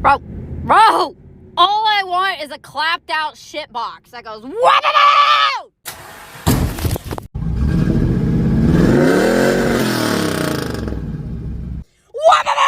Bro, all I want is a clapped out shit box that goes, "Wow!" Wow!